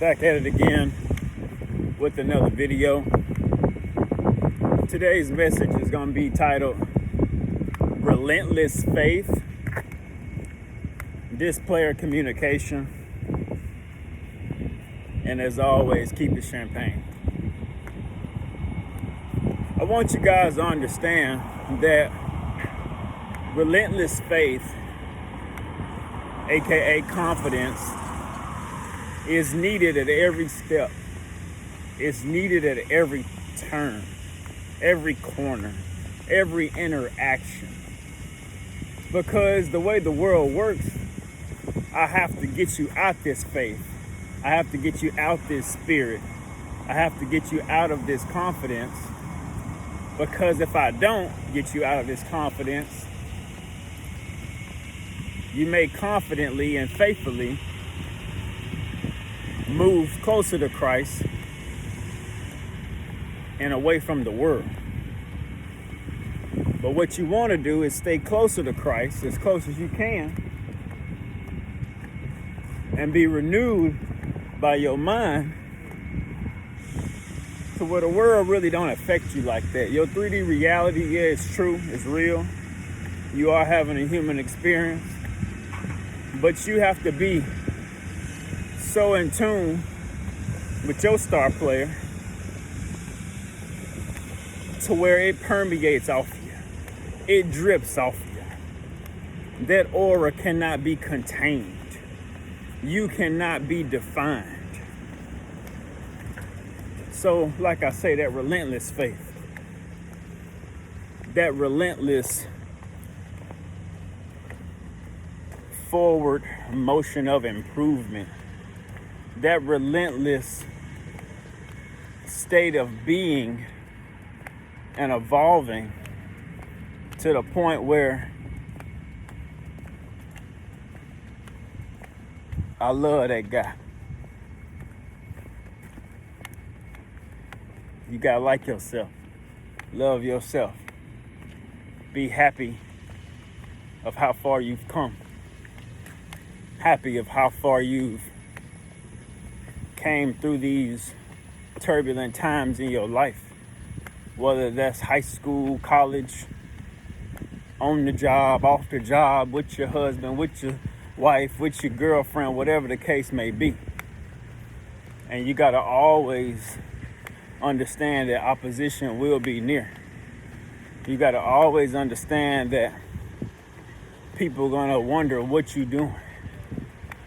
Back at it again with another video. Today's message is going to be titled Relentless Faith, Dsplayer Communication, and as always, keep it champagne. I want you guys to understand that relentless faith, aka confidence, is needed at every step. It's needed at every turn, every corner, every interaction. Because the way the world works, I have to get you out this faith. I have to get you out this spirit. I have to get you out of this confidence. Because if I don't get you out of this confidence, you may confidently and faithfully move closer to Christ and away from the world. But what you want to do is stay closer to Christ, as close as you can, and be renewed by your mind to where the world really don't affect you like that. Your 3D reality, yeah, it's true, it's real. You are having a human experience, but you have to be so in tune with your star player to where it permeates off you. It drips off you. That aura cannot be contained. You cannot be defined. So, like I say, that relentless faith, that relentless forward motion of improvement, that relentless state of being and evolving to the point where I love that guy. You gotta like yourself, love yourself, be happy of how far you've come, happy of how far you've came through these turbulent times in your life, whether that's high school, college, on the job, off the job, with your husband, with your wife, with your girlfriend, whatever the case may be. And you gotta always understand that opposition will be near. You gotta always understand that people are gonna wonder what you doing,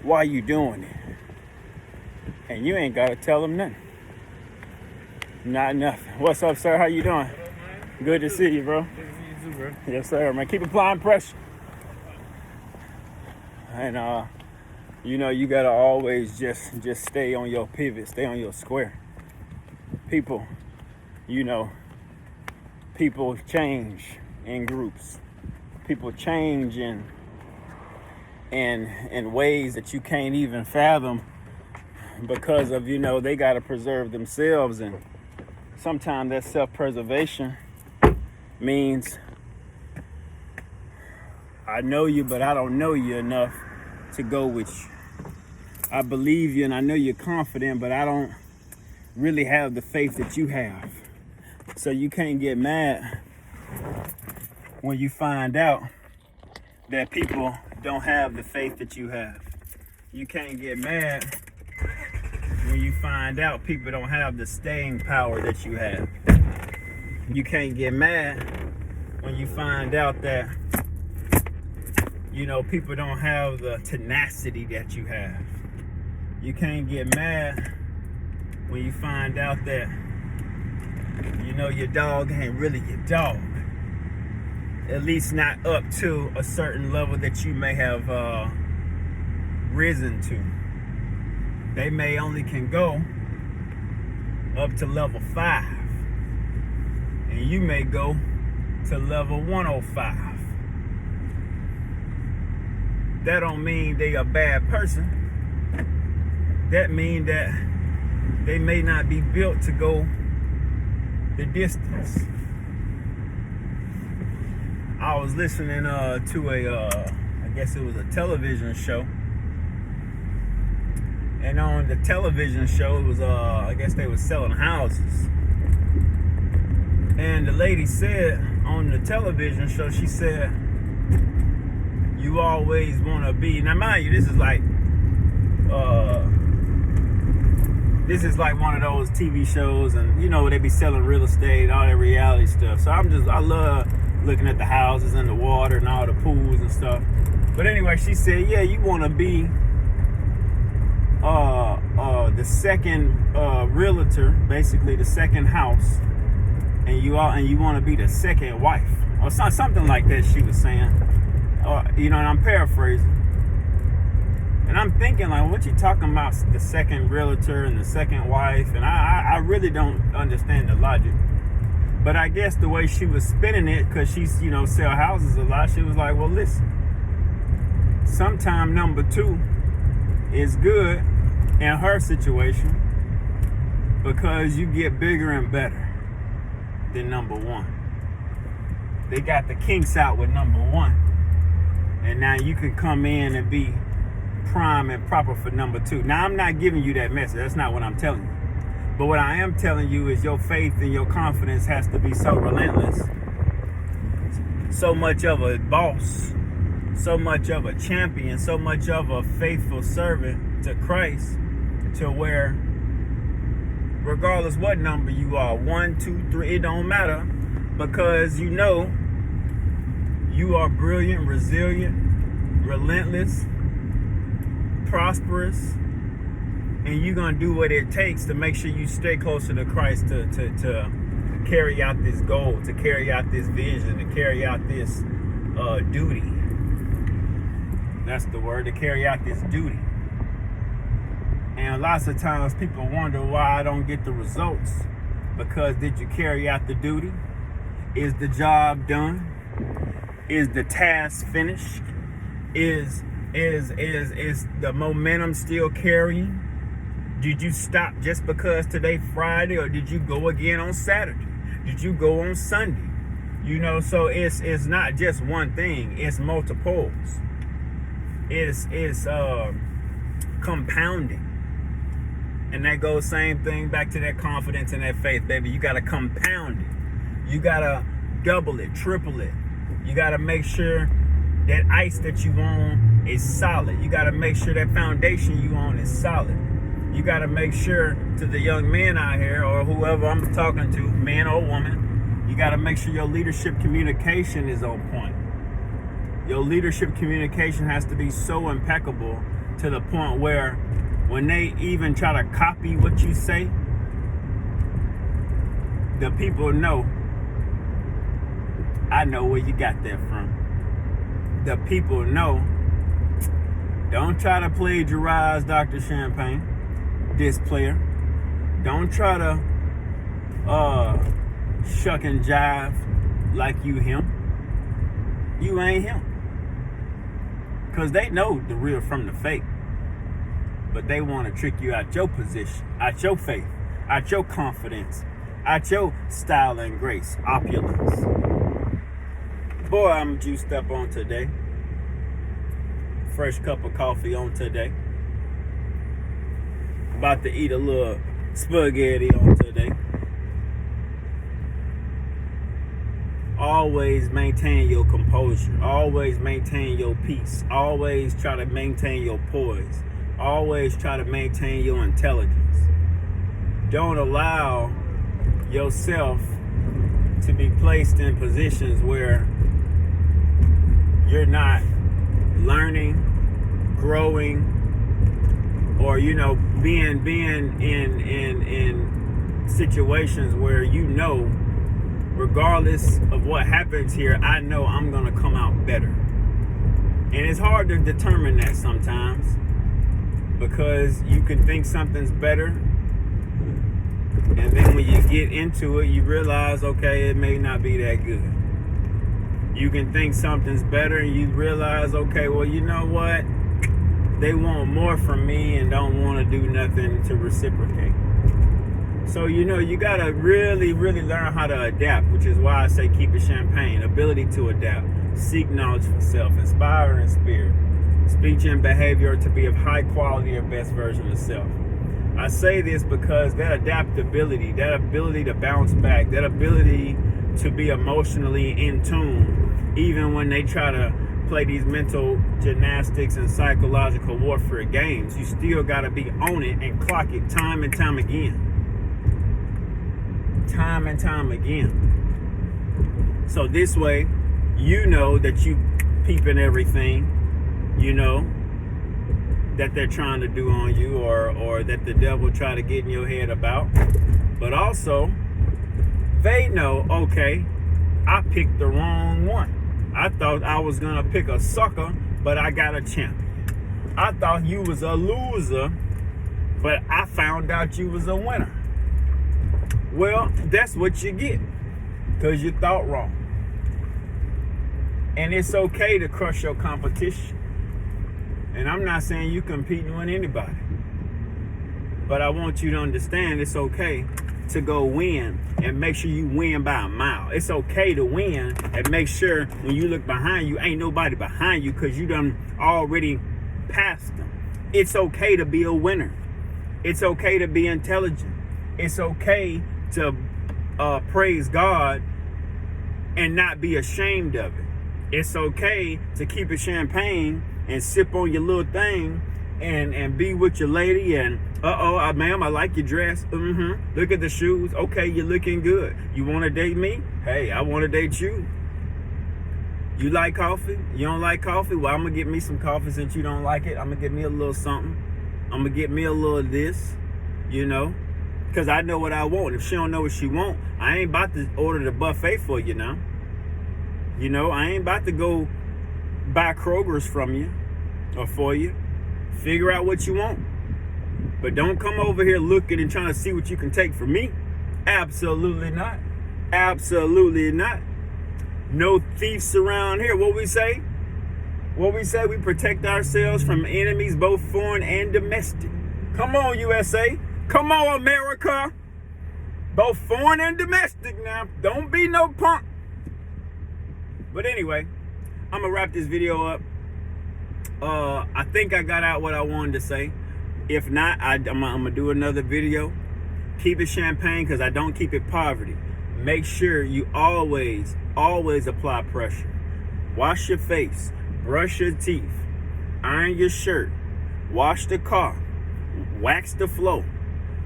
why you doing it. And you ain't gotta tell them nothing. Not nothing. What's up, sir? How you doing? Good to see you, bro. Good to see you too, bro. Yes, sir, man. Keep applying pressure. And you gotta always just stay on your pivot, stay on your square. People change in groups. People change in ways that you can't even fathom because of, they gotta preserve themselves. And sometimes that self-preservation means I know you, but I don't know you enough to go with you. I believe you and I know you're confident, but I don't really have the faith that you have. So you can't get mad when you find out that people don't have the faith that you have. You can't get mad when you find out people don't have the staying power that you have. You can't get mad when you find out that people don't have the tenacity that you have. You can't get mad when you find out that your dog ain't really your dog. At least not up to a certain level that you may have risen to. They may only can go up to level 5. And you may go to level 105. That don't mean they a bad person. That mean that they may not be built to go the distance. I was listening to I guess it was a television show, And on the television show, it was I guess they were selling houses. And the lady said on the television show, she said, you always want to be, now mind you, this is like one of those TV shows, and you know, they be selling real estate, all that reality stuff. So I love looking at the houses and the water and all the pools and stuff. But anyway, she said, yeah, you want to be the second realtor, basically the second house, and you want to be the second wife, or something like that. She was saying, you know, and I'm paraphrasing. And I'm thinking, like, what you talking about, the second realtor and the second wife? And I really don't understand the logic. But I guess the way she was spinning it, because she's, you know, sell houses a lot, she was like, well, listen, sometime number two is good in her situation because you get bigger and better than number one. They got the kinks out with number one. And now you can come in and be prime and proper for number two. Now, I'm not giving you that message. That's not what I'm telling you. But what I am telling you is your faith and your confidence has to be so relentless, so much of a boss, so much of a champion, so much of a faithful servant to Christ, to where regardless what number you are, 1, 2, 3, it don't matter, because you know you are brilliant, resilient, relentless, prosperous, and you're going to do what it takes to make sure you stay closer to Christ, to carry out this goal, to carry out this vision, to carry out this duty. That's the word, to carry out this duty. And lots of times people wonder why I don't get the results. Because did you carry out the duty? Is the job done? Is the task finished? Is the momentum still carrying? Did you stop just because today Friday, or did you go again on Saturday? Did you go on Sunday? You know, so it's not just one thing, it's multiples. It's compounding. And that goes same thing back to that confidence and that faith, baby. You gotta compound it. You gotta double it, triple it. You gotta make sure that ice that you own is solid. You gotta make sure that foundation you own is solid. You gotta make sure, to the young man out here, or whoever I'm talking to, man or woman, you gotta make sure your leadership communication is on point. Your leadership communication has to be so impeccable to the point where when they even try to copy what you say, the people know, I know where you got that from. The people know, don't try to plagiarize Dr. Champagne, Dsplayer. Don't try to shuck and jive like you him. You ain't him. Because they know the real from the fake. But they want to trick you out your position, out your faith, out your confidence, out your style and grace, opulence. Boy, I'm juiced up on today. Fresh cup of coffee on today. About to eat a little spaghetti on today. Always maintain your composure. Always maintain your peace. Always try to maintain your poise. Always try to maintain your intelligence. Don't allow yourself to be placed in positions where you're not learning, growing, or being in situations where regardless of what happens here, I know I'm gonna come out better. And it's hard to determine that sometimes, because you can think something's better, and then when you get into it, you realize, okay, it may not be that good. You can think something's better, and you realize, okay, well, you know what? They want more from me and don't want to do nothing to reciprocate. So, you got to really, really learn how to adapt, which is why I say keep it champagne. Ability to adapt. Seek knowledge for self. Inspire in spirit. speech and behavior to be of high quality or best version of self. I say this because that adaptability, that ability to bounce back, that ability to be emotionally in tune, even when they try to play these mental gymnastics and psychological warfare games, you still got to be on it and clock it time and time again. Time and time again. So this way, you know that you peeping everything, you know, that they're trying to do on you, or that the devil try to get in your head about. But also, they know, okay, I picked the wrong one. I thought I was going to pick a sucker, but I got a champ. I thought you was a loser, but I found out you was a winner. Well, that's what you get, because you thought wrong. And it's okay to crush your competition. And I'm not saying you competing with anybody, but I want you to understand it's okay to go win and make sure you win by a mile. It's okay to win and make sure when you look behind you, ain't nobody behind you because you done already passed them. It's okay to be a winner. It's okay to be intelligent. It's okay to praise God and not be ashamed of it. It's okay to keep a champagne and sip on your little thing and be with your lady and ma'am, I like your dress. Look at the shoes. Okay, you're looking good. You want to date me? Hey, I want to date you. You like coffee? You don't like coffee? Well, I'm going to get me some coffee since you don't like it. I'm going to get me a little something. I'm going to get me a little of this, you know, because I know what I want. If she don't know what she want, I ain't about to order the buffet for you now. You know, I ain't about to go buy Kroger's from you or for you. Figure out what you want. But don't come over here looking and trying to see what you can take from me. Absolutely not. Absolutely not. No thieves around here. What we say? What we say? We protect ourselves from enemies, both foreign and domestic. Come on, USA. Come on, America. Both foreign and domestic now. Don't be no punk. But anyway, I'm going to wrap this video up. I think I got out what I wanted to say. If not, I'm going to do another video. Keep it champagne because I don't keep it poverty. Make sure you always apply pressure. Wash your face. Brush your teeth. Iron your shirt. Wash the car. Wax the floor.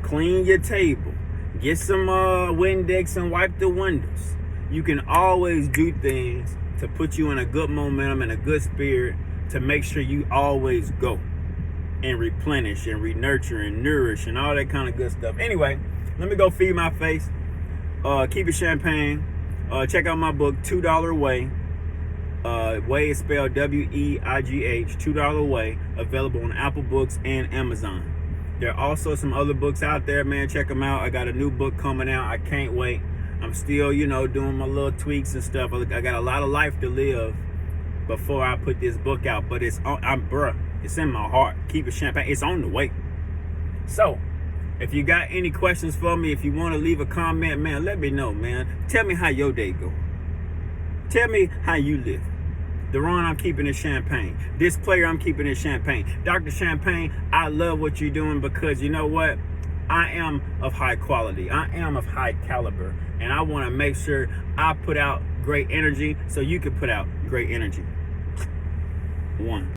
Clean your table. Get some Windex and wipe the windows. You can always do things to put you in a good momentum and a good spirit to make sure you always go and replenish and re-nurture and nourish and all that kind of good stuff. Anyway, let me go feed my face. Keep it champagne. Check out my book, $2 Way. Way is spelled W-E-I-G-H, $2 Way, available on Apple Books and Amazon. There are also some other books out there, man. Check them out. I got a new book coming out. I can't wait. I'm still, you know, doing my little tweaks and stuff. I got a lot of life to live before I put this book out. But it's in my heart. Keep it champagne. It's on the way. So, if you got any questions for me, if you want to leave a comment, man, let me know, man. Tell me how your day go. Tell me how you live. Deron, I'm keeping it champagne. Dsplayer, I'm keeping it champagne. Dr. Champagne, I love what you're doing because you know what? I am of high quality. I am of high caliber. And I want to make sure I put out great energy so you can put out great energy. One.